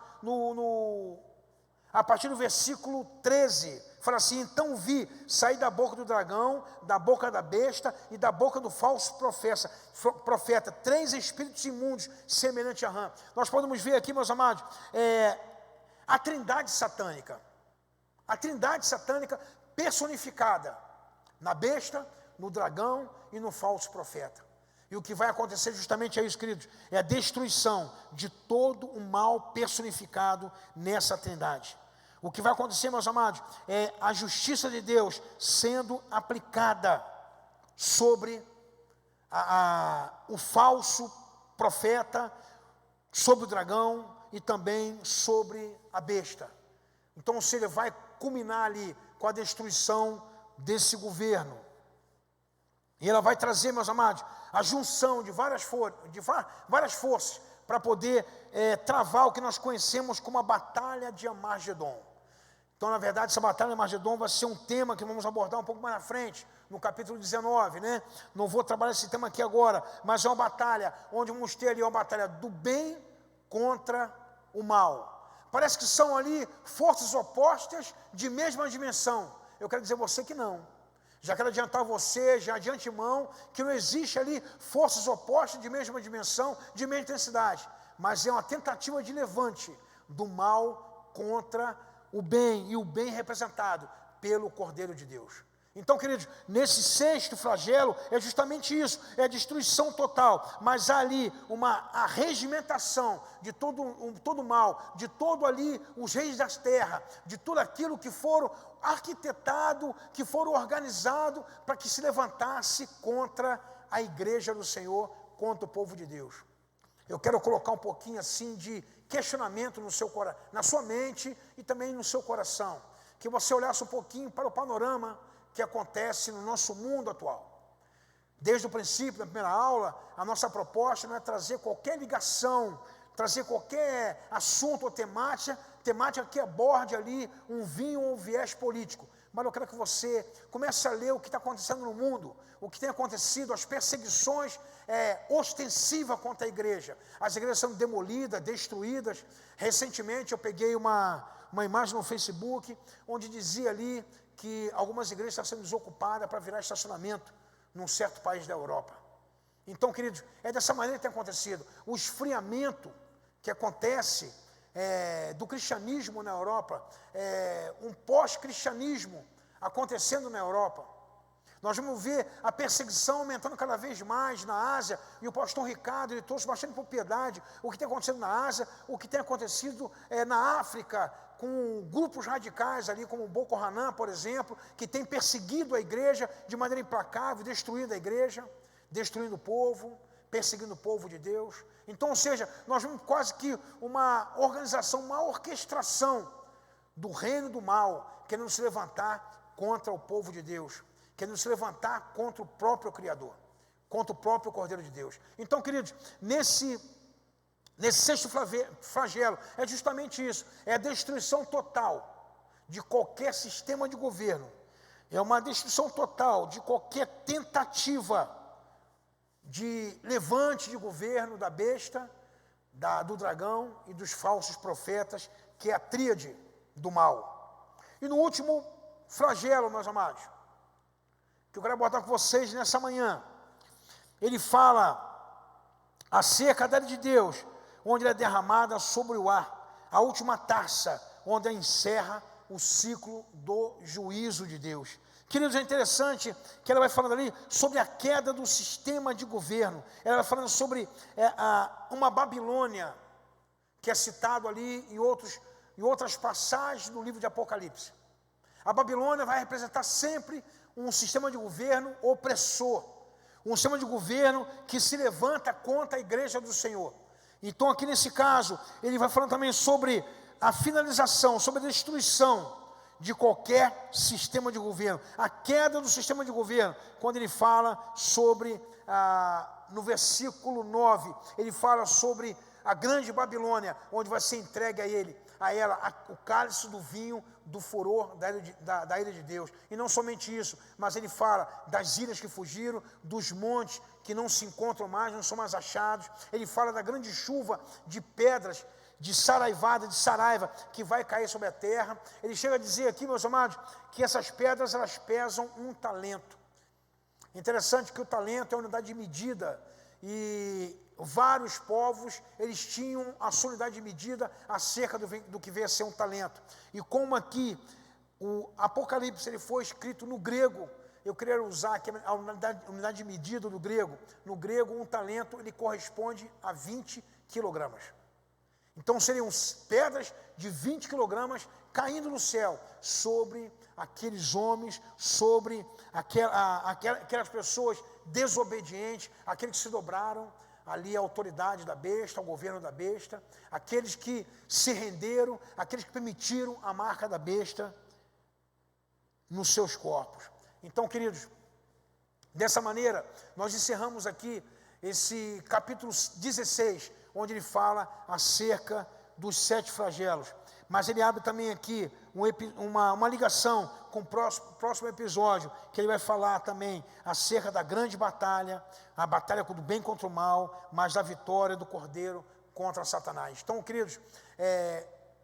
a partir do versículo 13, fala assim: então vi sair da boca do dragão, da boca da besta e da boca do falso profeta, 3 espíritos imundos, semelhante a rã. Nós podemos ver aqui, meus amados, a trindade satânica personificada na besta, no dragão e no falso profeta. E o que vai acontecer justamente é isso, queridos, é a destruição de todo o mal personificado nessa trindade. O que vai acontecer, meus amados, é a justiça de Deus sendo aplicada sobre o falso profeta, sobre o dragão e também sobre a besta. Então, ou seja, vai culminar ali com a destruição desse governo. E ela vai trazer, meus amados, a junção de várias forças para poder travar o que nós conhecemos como a Batalha de Armagedon. Então, na verdade, essa Batalha de Armagedon vai ser um tema que vamos abordar um pouco mais na frente, no capítulo 19, né? Não vou trabalhar esse tema aqui agora, mas é uma batalha onde vamos ter ali uma batalha do bem contra o mal. Parece que são ali forças opostas de mesma dimensão. Eu quero dizer a você que não. Já quero adiantar você, já de antemão, que não existe ali forças opostas de mesma dimensão, de mesma intensidade, mas é uma tentativa de levante do mal contra o bem, e o bem representado pelo Cordeiro de Deus. Então, queridos, nesse sexto flagelo é justamente isso, é a destruição total, mas há ali uma arregimentação de todo mal, de todo ali os reis das terras, de tudo aquilo que foram arquitetado, que foram organizado para que se levantasse contra a igreja do Senhor, contra o povo de Deus. Eu quero colocar um pouquinho assim de questionamento na sua mente e também no seu coração, que você olhasse um pouquinho para o panorama que acontece no nosso mundo atual. Desde o princípio, na primeira aula, a nossa proposta não é trazer qualquer ligação, trazer qualquer assunto ou temática que aborde ali um vinho ou um viés político. Mas eu quero que você comece a ler o que está acontecendo no mundo, o que tem acontecido, as perseguições ostensivas contra a igreja. As igrejas sendo demolidas, destruídas. Recentemente eu peguei uma imagem no Facebook, onde dizia ali que algumas igrejas estão sendo desocupadas para virar estacionamento num certo país da Europa. Então, queridos, é dessa maneira que tem acontecido. O esfriamento que acontece do cristianismo na Europa, um pós-cristianismo acontecendo na Europa. Nós vamos ver a perseguição aumentando cada vez mais na Ásia, e o pastor Ricardo, ele trouxe bastante propriedade, o que tem acontecido na Ásia, o que tem acontecido na África, com grupos radicais ali, como o Boko Haram, por exemplo, que tem perseguido a igreja de maneira implacável, destruindo a igreja, destruindo o povo, perseguindo o povo de Deus. Então, ou seja, nós vemos quase que uma organização, uma orquestração do reino do mal, querendo se levantar contra o povo de Deus, querendo se levantar contra o próprio Criador, contra o próprio Cordeiro de Deus. Então, queridos, nesse sexto flagelo, é justamente isso, é a destruição total de qualquer sistema de governo, é uma destruição total de qualquer tentativa de levante de governo da besta, do dragão e dos falsos profetas, que é a tríade do mal. E no último flagelo, meus amados, que eu quero abordar com vocês nessa manhã, ele fala acerca da ira de Deus, onde ela é derramada sobre o ar, a última taça, onde ela encerra o ciclo do juízo de Deus. Queridos, é interessante que ela vai falando ali sobre a queda do sistema de governo, ela vai falando sobre uma Babilônia, que é citado ali em outras passagens do livro de Apocalipse. A Babilônia vai representar sempre um sistema de governo opressor, um sistema de governo que se levanta contra a igreja do Senhor. Então, aqui nesse caso, ele vai falando também sobre a finalização, sobre a destruição de qualquer sistema de governo, a queda do sistema de governo, quando ele fala sobre, no versículo 9, ele fala sobre a grande Babilônia, onde vai ser entregue a ela o cálice do vinho do furor da ira de Deus. E não somente isso, mas ele fala das ilhas que fugiram, dos montes que não se encontram mais, não são mais achados. Ele fala da grande chuva de pedras, de saraiva, que vai cair sobre a terra. Ele chega a dizer aqui, meus amados, que essas pedras, elas pesam 1 talento. Interessante que o talento é uma unidade de medida, e vários povos, eles tinham a sua unidade de medida acerca do que veio a ser um talento. E como aqui o Apocalipse ele foi escrito no grego, eu queria usar aqui a unidade de medida do grego. No grego, 1 talento ele corresponde a 20 quilogramas. Então seriam pedras de 20 quilogramas caindo no céu sobre aqueles homens, sobre aquelas pessoas desobedientes, aqueles que se dobraram ali à autoridade da besta, ao governo da besta, aqueles que se renderam, aqueles que permitiram a marca da besta nos seus corpos. Então, queridos, dessa maneira, nós encerramos aqui esse capítulo 16, onde ele fala acerca dos 7 flagelos. Mas ele abre também aqui uma ligação com o próximo episódio, que ele vai falar também acerca da grande batalha, a batalha do bem contra o mal, mas da vitória do Cordeiro contra Satanás. Então, queridos,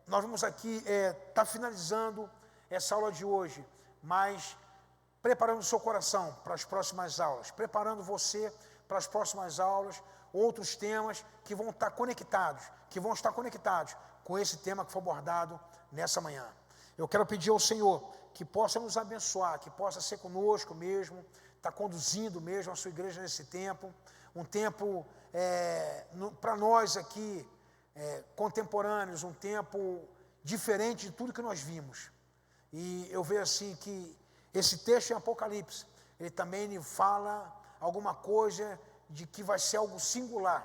nós vamos aqui estar finalizando essa aula de hoje, mas preparando o seu coração para as próximas aulas, preparando você para as próximas aulas, outros temas que vão estar conectados, com esse tema que foi abordado nessa manhã. Eu quero pedir ao Senhor que possa nos abençoar, que possa ser conosco mesmo, estar conduzindo mesmo a sua igreja nesse tempo, um tempo para nós aqui, contemporâneos, um tempo diferente de tudo que nós vimos. E eu vejo assim que esse texto em Apocalipse, ele também fala alguma coisa de que vai ser algo singular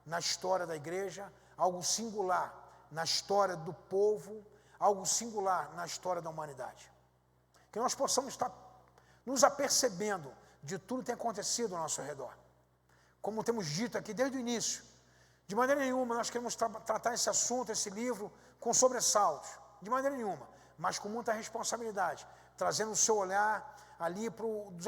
na história da igreja, algo singular na história do povo, algo singular na história da humanidade. Que nós possamos estar nos apercebendo de tudo que tem acontecido ao nosso redor. Como temos dito aqui desde o início, de maneira nenhuma nós queremos tratar esse assunto, esse livro, com sobressaltos, de maneira nenhuma, mas com muita responsabilidade, trazendo o seu olhar ali para os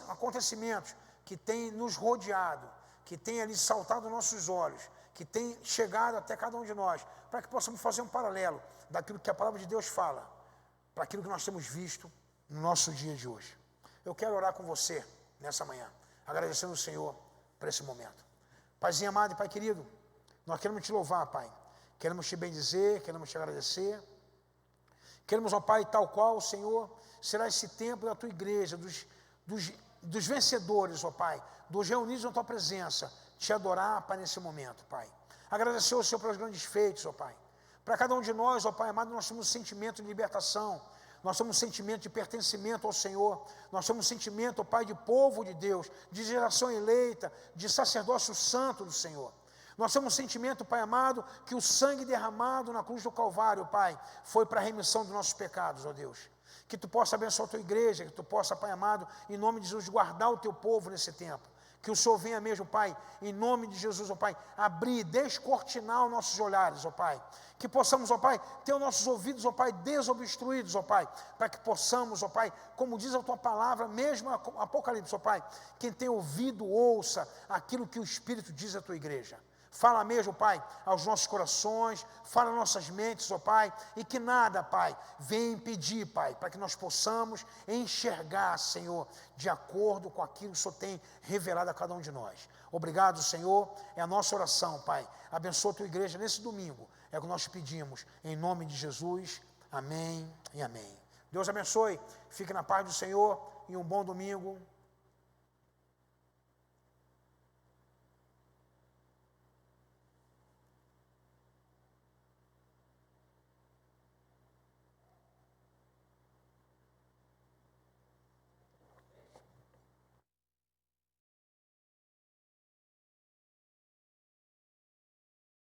acontecimentos que tem nos rodeado, que tem ali saltado nossos olhos, que tem chegado até cada um de nós, para que possamos fazer um paralelo daquilo que a palavra de Deus fala, para aquilo que nós temos visto no nosso dia de hoje. Eu quero orar com você nessa manhã, agradecendo ao Senhor por esse momento. Paizinho amado e Pai querido, nós queremos te louvar, Pai, queremos te bendizer, queremos te agradecer, queremos, ó Pai, tal qual o Senhor será esse tempo da tua igreja, dos vencedores, ó Pai, dos reunidos na tua presença, te adorar, Pai, nesse momento, Pai. Agradecer ao Senhor pelos grandes feitos, ó Pai. Para cada um de nós, ó Pai amado, nós temos um sentimento de libertação, nós temos um sentimento de pertencimento ao Senhor, nós temos um sentimento, ó Pai, de povo de Deus, de geração eleita, de sacerdócio santo do Senhor. Nós temos um sentimento, Pai amado, que o sangue derramado na cruz do Calvário, Pai, foi para a remissão dos nossos pecados, ó Deus. Que tu possa abençoar a tua igreja, que tu possa, Pai amado, em nome de Jesus, guardar o teu povo nesse tempo. Que o Senhor venha mesmo, Pai, em nome de Jesus, ó Pai, abrir, descortinar os nossos olhares, ó Pai. Que possamos, ó Pai, ter os nossos ouvidos, ó Pai, desobstruídos, ó Pai, para que possamos, ó Pai, como diz a tua palavra, mesmo Apocalipse, ó Pai, quem tem ouvido, ouça aquilo que o Espírito diz à tua igreja. Fala mesmo, Pai, aos nossos corações, fala às nossas mentes, ó Pai, e que nada, Pai, venha impedir, Pai, para que nós possamos enxergar, Senhor, de acordo com aquilo que o Senhor tem revelado a cada um de nós. Obrigado, Senhor, é a nossa oração, Pai. Abençoa a tua igreja nesse domingo, é o que nós pedimos, em nome de Jesus, amém e amém. Deus abençoe, fique na paz do Senhor e um bom domingo.